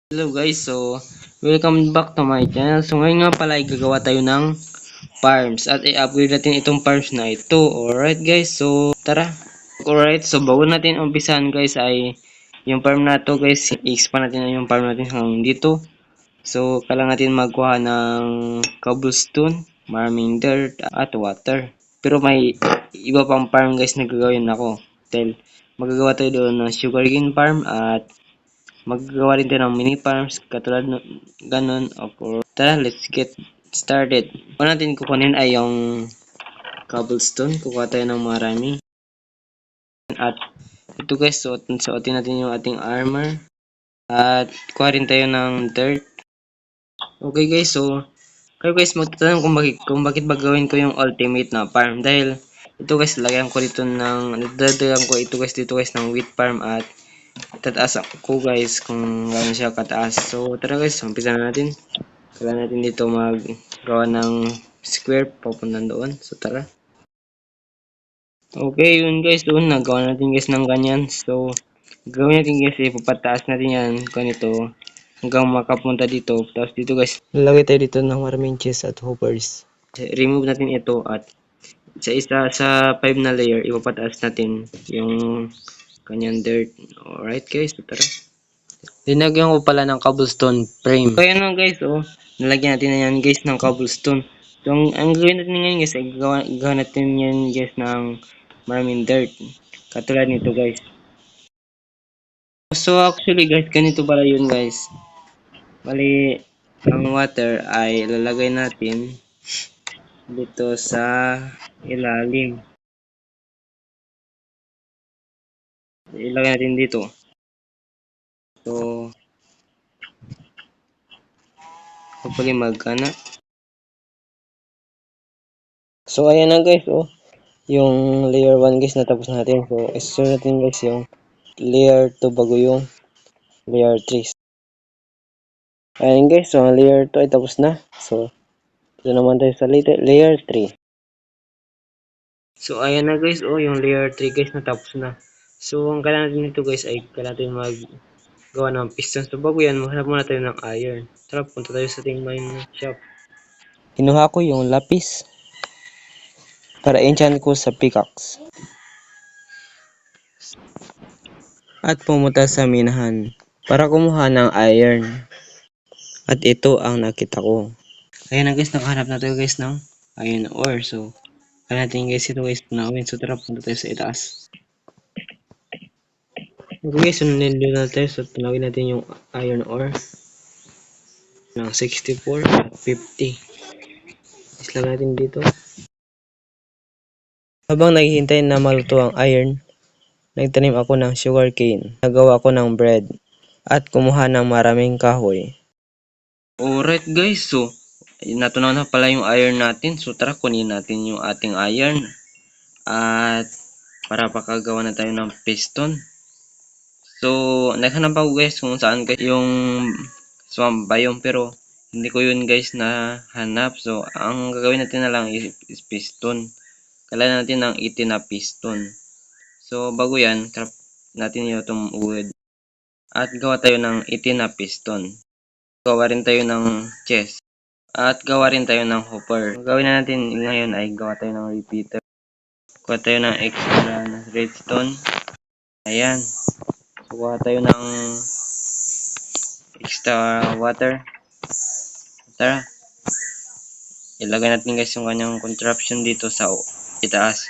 Hello guys, so welcome back to my channel. So ngayon nga pala ay gagawa tayo ng farms at i-upgrade natin itong farms na ito. Alright guys, so tara. Alright, so bago natin umpisahan guys ay yung farm na to guys, i-expand natin yung farm natin hanggang dito. So kailangan natin magkuha ng cobblestone, maraming dirt at water. Pero may iba pang farm guys na gagawin ako. Dahil magagawa tayo doon ng sugarcane farm at magagawa rin tayo ng mini farms katulad ng ganun. Tara, let's get started. Una natin kukunin ay yung cobblestone. Kukuha tayo ng marami. At ito guys, suotin natin yung ating armor. At kuha rin tayo ng dirt. Okay guys, so kayo guys magtatanong kung bakit ba gawin ko yung ultimate na farm. Dahil ito guys, lagyan ko dito ng, dadagdagan ko ito guys dito guys ng wheat farm at tataas ko guys kung gano'n siya kataas. So tara guys, umpisa na natin. Kailangan natin dito maggawa ng square papunta doon. So tara. Okay, yun guys, doon nagawa natin guys ng ganyan. So gawin natin guys, ipapataas natin yan ganito hanggang makapunta dito. Tapos dito guys, lalagay tayo dito ng maraming chest at hoppers. Remove natin ito at sa 5 na layer, ipapataas natin yung kanyang dirt. Alright guys, so tara. Linagyan ko pala ng cobblestone frame. So ayan na guys, oh. Nalagyan natin na yan guys ng cobblestone. So ang gawin natin ngayon guys, ay gagawa natin yan guys ng maraming dirt. Katulad nito guys. So actually guys, ganito pala yun guys. Bali, ang water ay ilalagay natin dito sa ilalim. Ilagay natin dito. So, hopefully magkana. So ayan na guys, oh. Yung layer 1 guys natapos natin. So isunod natin guys yung layer 2 bago yung layer 3. Ayan guys, so ang layer 2 ay tapos na. So ito naman tayo sa layer 3. So ayan na guys, oh yung layer 3 guys natapos na. So ang kailangan natin nito guys ay kailangan natin maggawa ng piston. So bago yan, maghanap muna tayo ng iron. Tara, punta tayo sa ating mine shop. Kinuha ko yung lapis para enchant ko sa pickaxe. At pumunta sa minahan para kumuha ng iron. At ito ang nakita ko. Ayan na guys, nakahanap na tayo guys ng iron ore. So, kaya natin guys ito guys tunawin. So, tara, punta tayo sa itaas. Okay guys, sunod na tayo. So, tunawin natin yung iron ore ng 64 at 50. Islang natin dito. Habang naghihintay na maluto ang iron, nagtanim ako ng sugarcane. Nagawa ko ng bread at kumuha ng maraming kahoy. Alright guys, so natunaw na pala yung iron natin. So tara, kunin natin yung ating iron at para pakagawa na tayo ng piston. So naghanap ako guys kung saan guys yung swamp biome, pero hindi ko yun guys nahanap. So ang gagawin natin na lang is piston. Kailangan natin ng 18 na piston. So bago yan, craft natin yung wood at gawa tayo ng 18 na piston. Gawa rin tayo ng chest. At gawa rin tayo ng hopper. Ang gawin na natin ngayon ay gawa tayo ng repeater. Gawa tayo ng extra na redstone. Ayan. So, gawa tayo ng extra water. Tara. Ilagay natin guys yung kanyang contraption dito sa itaas.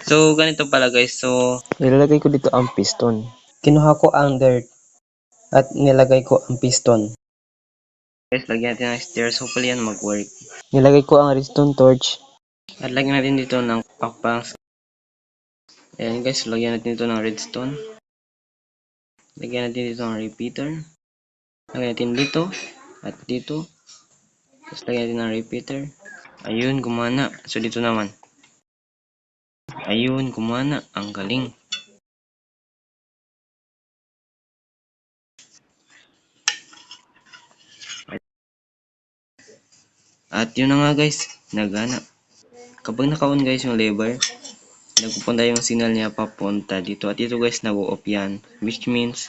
So, ganito pala guys. So, ilalagay ko dito ang piston. Kinuha ko ang dirt at nilagay ko ang piston. Guys, lagyan natin ng stairs. Hopefully yan mag-work. Nilagay ko ang redstone torch. At lagyan natin dito ng pakpang. Ayan guys, lagyan natin dito ng redstone. Lagyan natin dito ng repeater. Lagyan natin dito. At dito. Tapos lagyan natin ng repeater. Ayun, gumana. So dito naman. Ayun, gumana. Ang galing. At yun na nga guys, nagana. Kapag naka-on guys yung lever, nagpupunta yung signal niya papunta dito. At ito guys, nag-off yan. Which means,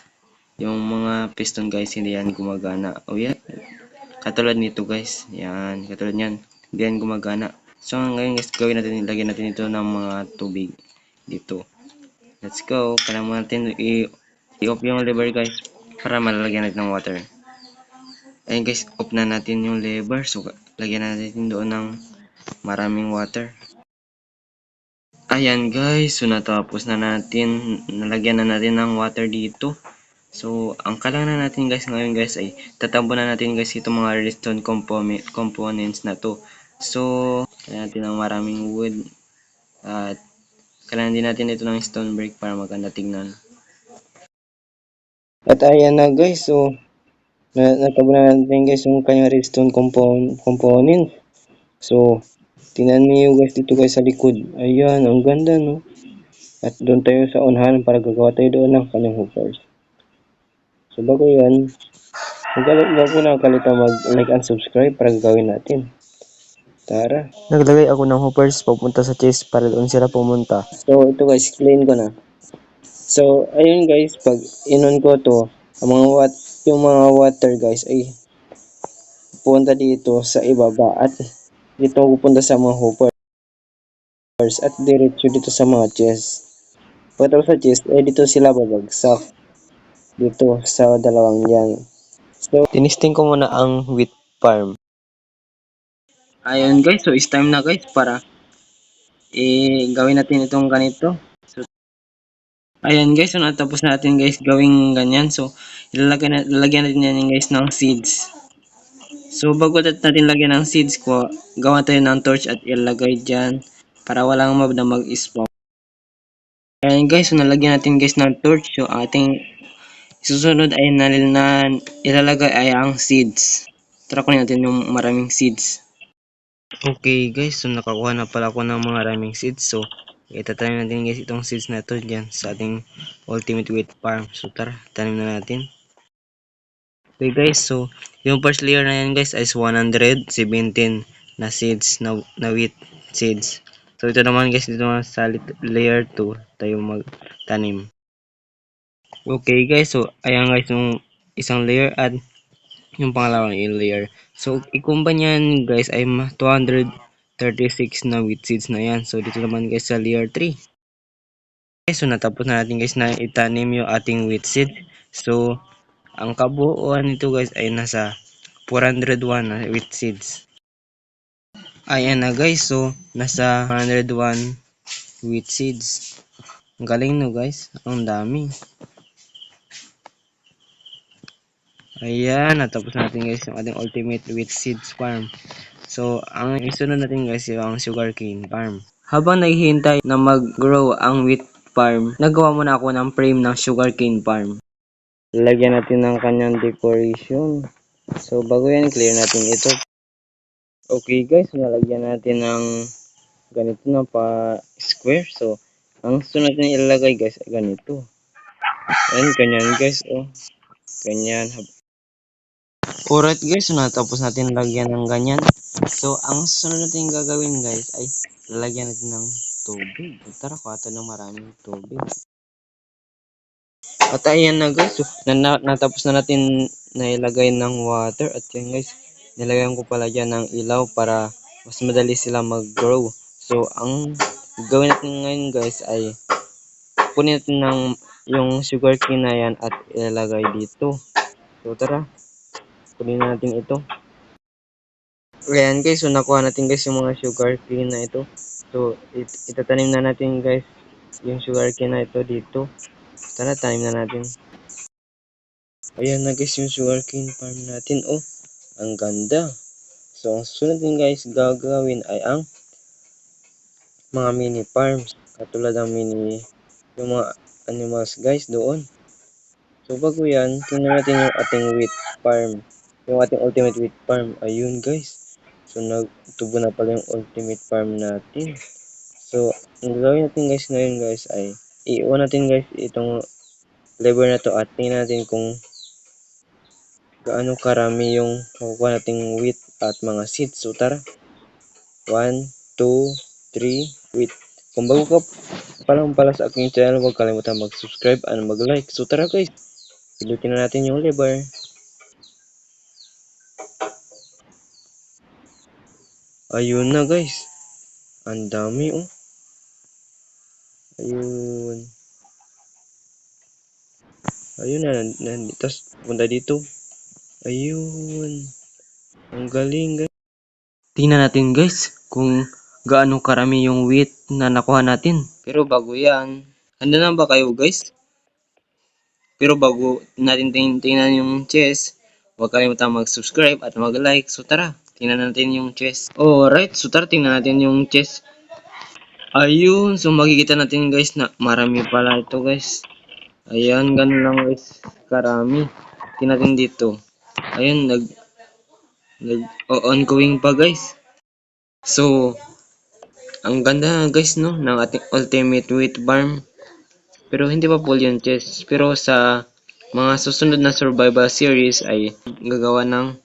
Yung mga piston guys, hindi yan gumagana. Oh yeah, katulad nito guys. Yan, katulad niyan. Hindi yan gumagana. So ngayon guys, gawin natin, ilagyan natin ito ng mga tubig dito. Let's go. Kailangan natin i-off yung lever guys para malalagyan natin ng water. Ayun guys, off na natin yung lever. So lagyan natin doon ng maraming water. Ayan guys, so natapos na natin, nalagyan na natin ng water dito. So, ang kailangan natin guys ngayon guys ay tatambo na natin guys itong mga redstone components na to. So, kailangan natin ng maraming wood at kailangan din natin ito ng stone brick para maganda tingnan. At ayan na guys, so natabo na natin guys yung kanyang redstone component. So, tingnan niyo guys dito guys sa likod. Ayan, ang ganda no. At doon tayo sa unahan para gagawa tayo doon ng kanyang hookers. So bago yan, huwag mo na kalimutan mag-like and subscribe para gagawin natin. Tara. Naglagay ako ng hoopers papunta sa chest para doon sila pumunta. So ito guys, explain ko na. So ayun guys, pag inon ko to, yung mga water guys ay pupunta dito sa ibaba at dito pupunta sa mga hoopers at diretso dito sa mga chest. Pagkatapos sa chest, ay dito sila babagsak. Dito sa dalawang yan. So, tinisting ko muna ang wheat farm. Ayun guys, so it's time na guys para gawin natin itong ganito. So, ayan guys, so natapos natin guys gawing ganyan. So, ilalagyan natin yan guys ng seeds. So, bago natin lagyan ng seeds ko, gawa tayo ng torch at ilagay dyan para walang mob na mag-spawn. Ayan guys, so nalagyan natin guys ng torch. So, ating susunod ay ilalagay ay ang seeds. Tara kunin natin yung maraming seeds. Okay guys, so nakakuha na pala ako ng mga maraming seeds. So, itatanim natin guys itong seeds na ito dyan sa ating ultimate wheat farm. So, tara, tanim na natin. Okay guys, so yung first layer na yan guys is 117 na seeds, na wheat seeds. So, ito naman guys, dito sa layer 2 tayo magtanim. Okay guys, so ayan guys yung isang layer at yung pangalawang layer. So, i-combine yan guys ay 236 na wheat seeds na yan. So, dito naman guys sa layer 3. Okay, so natapos na natin guys na itanim yung ating wheat seed. So, ang kabuuan nito guys ay nasa 401 na wheat seeds. Ayan na guys, so nasa 101 wheat seeds. Ang galing no guys, ang dami. Ayan, natapos natin guys yung ating ultimate wheat seeds farm. So, ang isunod natin guys yung ang sugarcane farm. Habang naghihintay na mag-grow ang wheat farm, nagawa muna ako ng frame ng sugarcane farm. Lagyan natin ng kanyang decoration. So, bago yan, clear natin ito. Okay guys, nalagyan natin ng ganito na pa square. So, ang sunod natin ilalagay guys ay ganito. Ayan, ganyan guys. Oh, ganyan. Alright guys, so natapos natin lagyan ng ganyan. So, ang susunod natin gagawin guys ay lalagyan natin ng tubig. Tara, kuha ng maraming tubig. At ayan na guys, so, natapos na natin nailagay ng water. At yan guys, nilagyan ko pala dyan ng ilaw para mas madali sila mag-grow. So, ang gawin natin ngayon guys ay kunin natin yung sugar cane na yan at ilalagay dito. So, tara, kunin natin ito. Ayan guys, so nakuha natin guys yung mga sugar cane na ito. So, itatanim na natin guys yung sugar cane na ito dito. Tara, tanim na natin. Ayan na guys yung sugar cane farm natin. Oh, ang ganda. So, ang susunod din guys gagawin ay ang mga mini farms. Katulad ng yung mga animals guys doon. So, bago yan, tingnan natin yung ating wheat farm. Yung ating ultimate wheat farm. Ayun guys. So, nagtubo na pala yung ultimate farm natin. So, ang gagawin natin guys ngayon guys ay iiwan natin guys itong lever na to at tingnan natin kung gaano karami yung makukuha nating wheat at mga seeds. So, tara. 1, 2, 3, wheat. Kung bago ka pa lang pala sa aking channel, huwag kalimutan mag-subscribe and mag-like. So, tara guys. Pilutin na natin yung liver. Ayun na guys. Ang dami oh. Ayun. Ayun na. Tapos punta dito. Ayun. Ang galing guys. Tingnan natin guys kung gaano karami yung weight na nakuha natin. Pero bago yan. Handa na ba kayo guys? Pero bago natin tingnan yung chest, huwag kalimutan mag-subscribe at mag-like. So tara, tingnan natin yung chest. Alright, so tara tingnan natin yung chest. Ayun, so makikita natin guys na marami pala ito guys. Ayan, ganun lang guys, karami. Tingnan natin dito. Ayun, ongoing pa guys. So, ang ganda guys no, ng ating ultimate weight farm. Pero hindi pa full yung chest. Pero sa mga susunod na survival series ay gagawa ng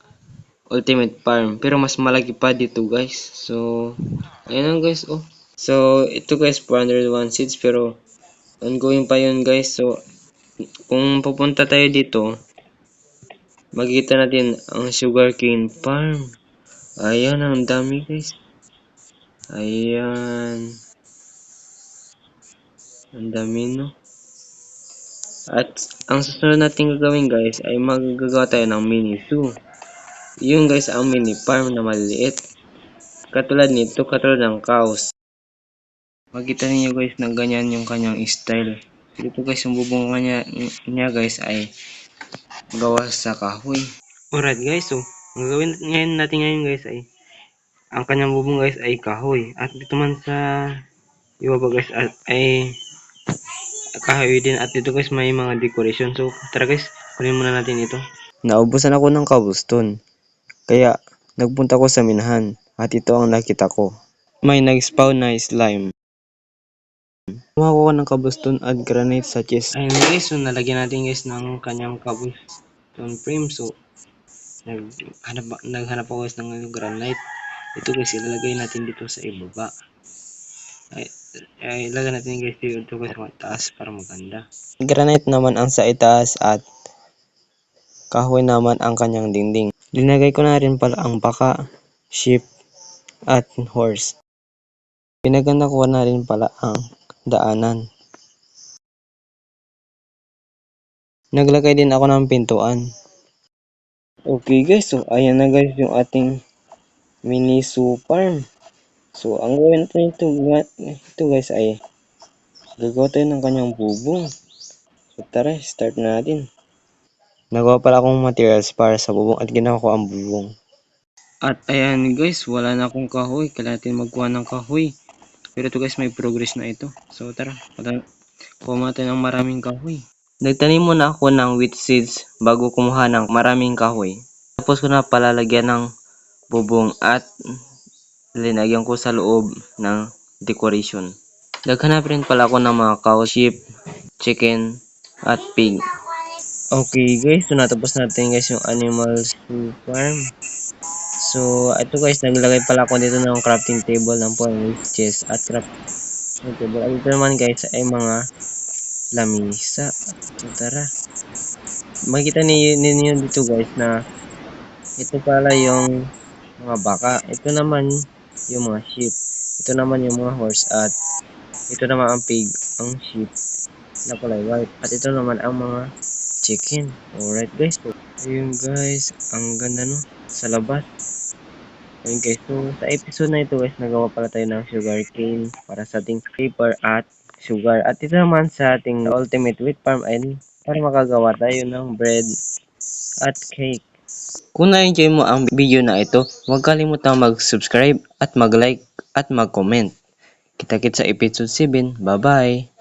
ultimate farm. Pero mas malaki pa dito guys. So, ayun lang guys oh. So, ito guys 401 seeds pero ongoing pa yun guys. So, kung pupunta tayo dito, makikita natin ang sugarcane farm. Ayan, ang dami guys. Ayan. Ang dami no. At ang susunod natin gagawin guys ay magagawa tayo ng mini zoo. Yun guys ang mini farm na maliliit. Katulad nito, katulad ng cows. Makita niyo guys na ganyan yung kanyang style. Dito guys yung bubong niya guys ay gawa sa kahoy. Alright guys, so ang gagawin natin ngayon guys ay ang kanyang bubong guys ay kahoy. At dito man sa ibaba guys ay kahoy din. At dito guys may mga decoration. So tara guys, kunin muna natin ito. Naubusan ako ng kabuston. Kaya nagpunta ko sa minahan. At ito ang nakita ko. May nag-spawn na slime. Kumuha ko ng kabuston at granite sa chest. Ayun guys, so nalagyan natin guys ng kanyang kabuston frame. So naghanap ako guys ng granite. Ito guys ilalagay natin dito sa ibaba. Ay ilagay natin guys dito guys sa taas para maganda. Granite naman ang sa itaas at kahoy naman ang kanyang dingding. Linagay ko na rin pala ang baka, sheep at horse. Pinaganda ko na rin pala ang daanan. Naglagay din ako ng pintuan. Okay guys, so ayan na guys yung ating mini zoo farm. So ang gawin natin ito guys ay gagawa tayo ng kanyang bubong. So tara, start na natin. Nagawa pala akong materials para sa bubong at ginawa ko ang bubong. At ayan guys, wala na akong kahoy. Kailangan natin magkuha ng kahoy. Pero ito guys, may progress na ito. So tara, kuha natin ng maraming kahoy. Nagtanim muna ako ng wheat seeds bago kumuha ng maraming kahoy. Tapos ko na palalagyan ng bubong at linagyan ko sa loob ng decoration. Naghanap rin pala ako ng mga cow, sheep, chicken, at pig. Okay guys, so natapos natin guys yung animals farm. So ito guys, naglagay pala ako dito ng crafting table ng point chest at crafting table. At ito naman guys ay mga lamisa. So tara. Makikita ninyo dito guys na ito pala yung mga baka. Ito naman yung mga sheep. Ito naman yung mga horse at ito naman ang pig, ang sheep na kulay white. At ito naman ang mga chicken. Alright guys. So, ayun guys, ang ganda no sa labas. Ayun guys, so sa episode na ito guys, nagawa pala tayo ng sugarcane para sa ating paper at sugar. At ito naman sa ating ultimate wheat farm ay para makagawa tayo ng bread at cake. Kung na-enjoy mo ang video na ito, huwag kalimutang mag-subscribe at mag-like at mag-comment. Kita-kits sa episode 7. Bye-bye!